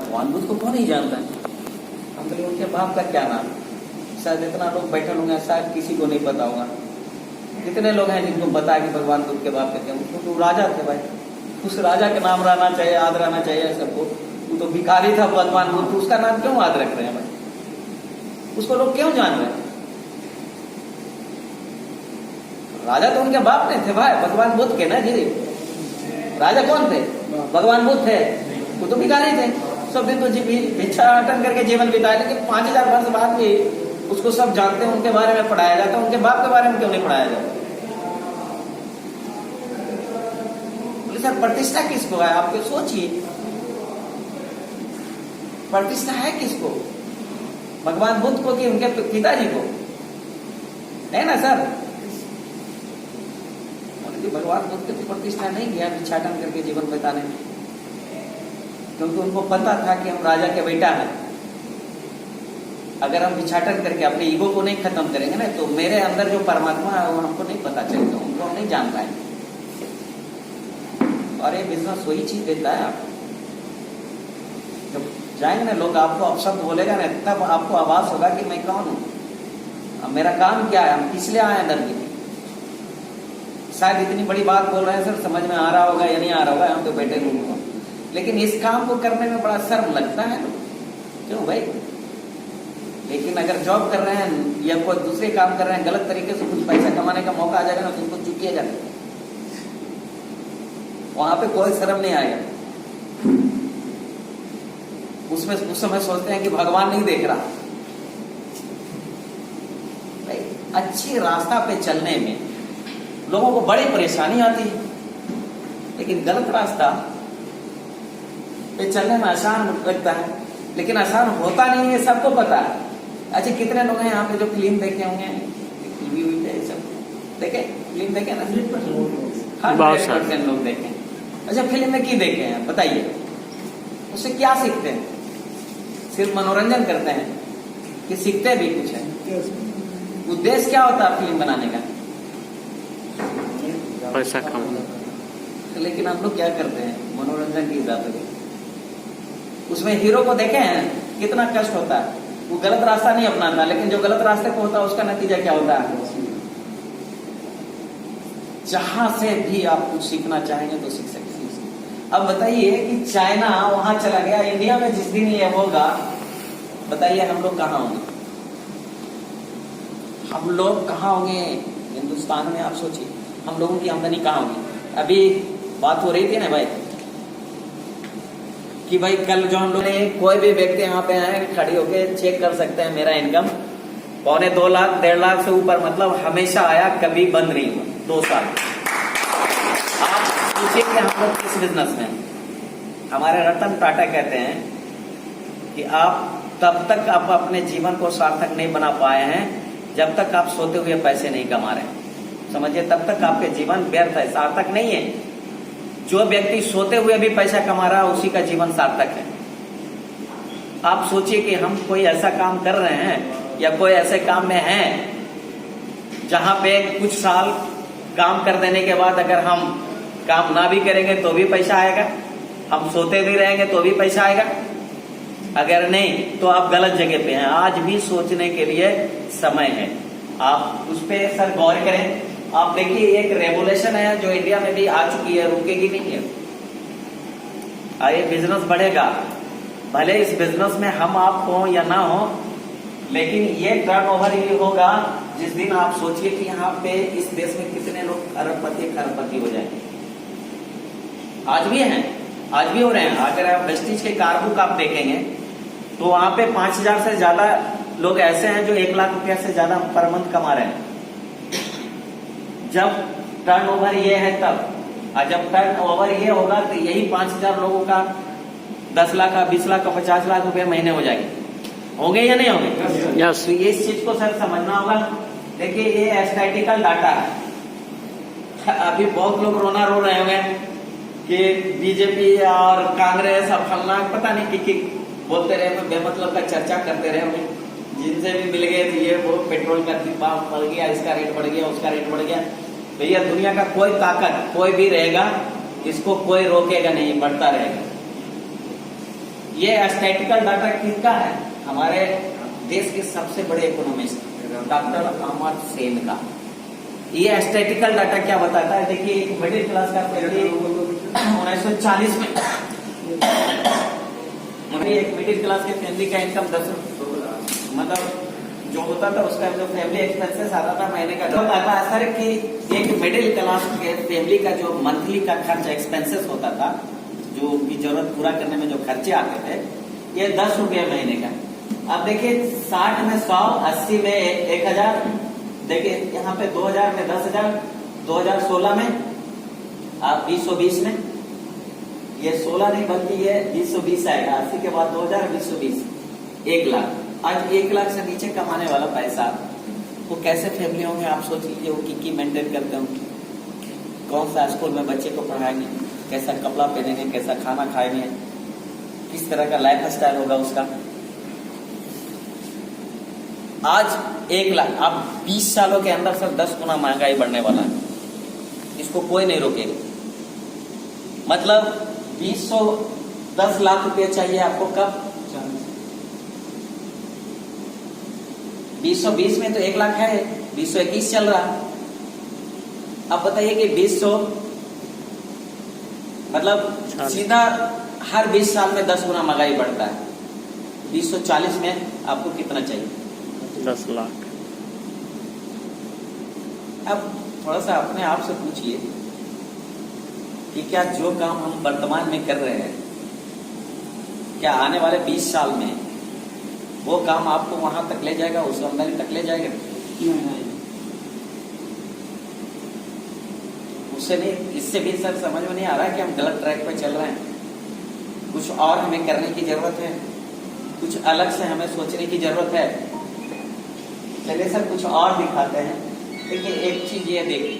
भगवान बुद्ध को कौन नहीं जानता है? हम बोले उनके बाप का क्या नाम? शायद इतना लोग बैठे होंगे, शायद किसी को नहीं पता होगा। कितने लोग हैं जिनको पता है कि भगवान बुद्ध के बाप कहते हैं? उसको तो राजा थे भाई, उस राजा के नाम रहना चाहिए, याद रहना चाहिए सबको। वो तो भिखारी था भगवान बुद्ध, उसका नाम क्यों याद रख रहे हैं भाई? उसको लोग क्यों जान रहे हैं? राजा तो उनके बाप नहीं थे भाई, भगवान बुद्ध के ना जी। राजा कौन थे? भगवान बुद्ध थे। वो तो भिखारी थे, सब दिन तो भिक्षाटन करके जीवन बिताए, लेकिन 5000 वर्ष बाद भी उसको सब जानते हैं, उनके बारे में पढ़ाया जाता है। उनके बाप के बारे में क्यों नहीं पढ़ाया जाता? बोले सर प्रतिष्ठा किसको है? आपके सोचिए, प्रतिष्ठा है किसको? भगवान बुद्ध को कि उनके पिताजी को? है ना सर? भगवान बुद्ध की प्रतिष्ठा नहीं किया भिक्षाटन करके जीवन बिताने में, क्योंकि उनको पता था कि हम राजा के बेटा हैं। अगर हम भिक्षाटन करके अपने ईगो को नहीं खत्म करेंगे ना, तो मेरे अंदर जो परमात्मा है वो हमको नहीं पता चलेगा, उनको हम नहीं जान पाएंगे। और ये बिजनेस वही चीज देता है आपको। जब जाएंगे ना लोग, आपको अपशब्द बोलेगा ना, तब आपको आवाज होगा कि मैं कौन हूं, मेरा काम क्या है, हम किस लिए आए अंदर में। शायद इतनी बड़ी बात बोल रहे हैं सर, समझ में आ रहा होगा या नहीं आ रहा होगा, हम तो बैठे रूम, लेकिन इस काम को करने में बड़ा शर्म लगता है ना, क्यों भाई? लेकिन अगर जॉब कर रहे हैं या कोई दूसरे काम कर रहे हैं, गलत तरीके से कुछ पैसा कमाने का मौका आ जाएगा ना, तो उनको चुकिएगा, वहां पे कोई शर्म नहीं आएगा। उसमें उस समय सोचते हैं कि भगवान नहीं देख रहा। भाई अच्छी रास्ता पे चलने में लोगों को बड़ी परेशानी आती है, लेकिन गलत रास्ता पे चलने में आसान लगता है, लेकिन आसान होता नहीं है, सबको पता है। अच्छा कितने लोग हैं यहाँ पे जो फिल्म देखे होंगे, टीवी हुई है सब देखे, फिल्म देखे ना? 100% लोग देखे। अच्छा फिल्म में क्या देखे हैं बताइए? उससे क्या सीखते हैं? सिर्फ मनोरंजन करते हैं कि सीखते भी कुछ है? उद्देश्य क्या होता है फिल्म बनाने का? पैसा कमाना। लेकिन हम लोग क्या करते हैं? मनोरंजन की इजाजत। उसमें हीरो को देखे हैं कितना कष्ट होता है, वो गलत रास्ता नहीं अपनाता, लेकिन जो गलत रास्ते को होता है उसका नतीजा क्या होता है? जहां से भी आप कुछ सीखना चाहेंगे तो सीख सकते हैं। अब बताइए कि चाइना वहां चला गया, इंडिया में जिस दिन ये होगा, बताइए हम लोग कहाँ होंगे? हम लोग कहाँ होंगे हिंदुस्तान में? आप सोचिए हम लोगों की आमदनी कहाँ होगी? अभी बात हो रही थी ना भाई कि भाई कल जो हम लोग ने, कोई भी व्यक्ति यहाँ पे आए खड़ी होके चेक कर सकते हैं मेरा इनकम 2.25 लाख 1.5 लाख से ऊपर, मतलब हमेशा आया, कभी बंद नहीं हुआ 2 साल। आप पूछिए कि हम लोग किस बिजनेस में? हमारे रतन टाटा कहते हैं कि आप तब तक आप अपने जीवन को सार्थक नहीं बना पाए हैं जब तक आप सोते हुए पैसे नहीं कमा रहे। समझिए, तब तक आपके जीवन व्यर्थ है, सार्थक नहीं है। जो व्यक्ति सोते हुए भी पैसा कमा रहा है उसी का जीवन सार्थक है। आप सोचिए कि हम कोई ऐसा काम कर रहे हैं या कोई ऐसे काम में हैं जहां पे कुछ साल काम कर देने के बाद अगर हम काम ना भी करेंगे तो भी पैसा आएगा, हम सोते भी रहेंगे तो भी पैसा आएगा। अगर नहीं तो आप गलत जगह पे हैं। आज भी सोचने के लिए समय है, आप उस पर सर गौर करें। आप देखिए एक रेवोल्यूशन है जो इंडिया में भी आ चुकी है, रुकेगी नहीं है। ये बिजनेस बढ़ेगा, भले इस बिजनेस में हम आप हो या ना हो, लेकिन ये टर्नओवर ही होगा जिस दिन आप सोचिए कि यहाँ पे इस देश में कितने लोग अरबपति खरबपति हो जाएंगे। आज भी हैं, आज भी हो रहे हैं। अगर आप वेस्टिज के कारबुक आप देखेंगे तो वहां पे 5000 से ज्यादा लोग ऐसे हैं जो 1 लाख रुपया से ज्यादा पर मंथ कमा रहे हैं। जब टर्नओवर ये है तब, और जब टर्नओवर ये होगा तो यही 5000 लोगों का 10 लाख का 20 लाख का 50 लाख रुपए महीने हो जाएंगे। होंगे या नहीं होंगे? यस। तो ये इस चीज को सर समझना होगा। देखिए ये स्टैटिकल डाटा है। अभी बहुत लोग रोना रो रहे होंगे कि बीजेपी और कांग्रेस और फलना पता नहीं कि बोलते रहे, बेमतलब का चर्चा करते रहे होंगे। जिनसे भी मिल गए थे ये वो पेट्रोल का दाम बढ़ गया, इसका रेट बढ़ गया, उसका रेट बढ़ गया। भैया दुनिया का कोई ताकत कोई भी रहेगा, इसको कोई रोकेगा नहीं, बढ़ता रहेगा। ये स्टैटिकल डाटा किसका है? हमारे देश के सबसे बड़े इकोनॉमिस्ट डॉक्टर अमर्त्य सेन का। ये स्टैटिकल डाटा क्या बताता है? देखिए एक मिडिल क्लास का फैमिली 1940 में एक मिडिल क्लास के फैमिली का इनकम 10 मतलब जो होता था उसका जो फैमिली एक्सपेंसेस आता था महीने का जो आता है सर कि एक मिडिल क्लास के फैमिली का जो मंथली का खर्च एक्सपेंसेस होता था, जो की जरूरत पूरा करने में जो खर्चे आते थे, ये 10 रुपये महीने का। अब देखिए 60 में 100, 80 में 1000, देखिए यहाँ पे 2000 में 10,000, 2016 में आप 2020 में ये 16 नहीं बल्कि ये 2020 आएगा। 80 के बाद 2000, 2020 1 लाख। आज 1 लाख से नीचे कमाने वाला पैसा वो कैसे फैमिली होंगे आप सोच लीजिए। वो की मेंटेन करते होंगे, कौन सा स्कूल में बच्चे को पढ़ाएंगे, कैसा कपड़ा पहनेंगे, कैसा खाना खाएंगे, किस तरह का लाइफ स्टाइल होगा उसका। आज 1 लाख, अब 20 सालों के अंदर सर 10 गुना महंगाई बढ़ने वाला है, इसको कोई नहीं रोकेगा। मतलब 10 लाख रुपए चाहिए आपको कब? 2020 में तो 1 लाख है, 2021 चल रहा। अब बताइए कि 2000 मतलब सीधा हर 20 साल में 10 गुना महंगाई बढ़ता है। 2040 में आपको कितना चाहिए? 10 लाख। अब थोड़ा सा अपने आप से पूछिए कि क्या जो काम हम वर्तमान में कर रहे हैं, क्या आने वाले 20 साल में वो काम आपको वहां तक ले जाएगा, उस आमदनी तक ले जाएगा? उससे नहीं, इससे भी सर समझ में नहीं आ रहा कि हम गलत ट्रैक पे चल रहे हैं। कुछ और हमें करने की जरूरत है, कुछ अलग से हमें सोचने की जरूरत है। चलिए सर कुछ और दिखाते हैं। देखिए एक चीज ये देखिए,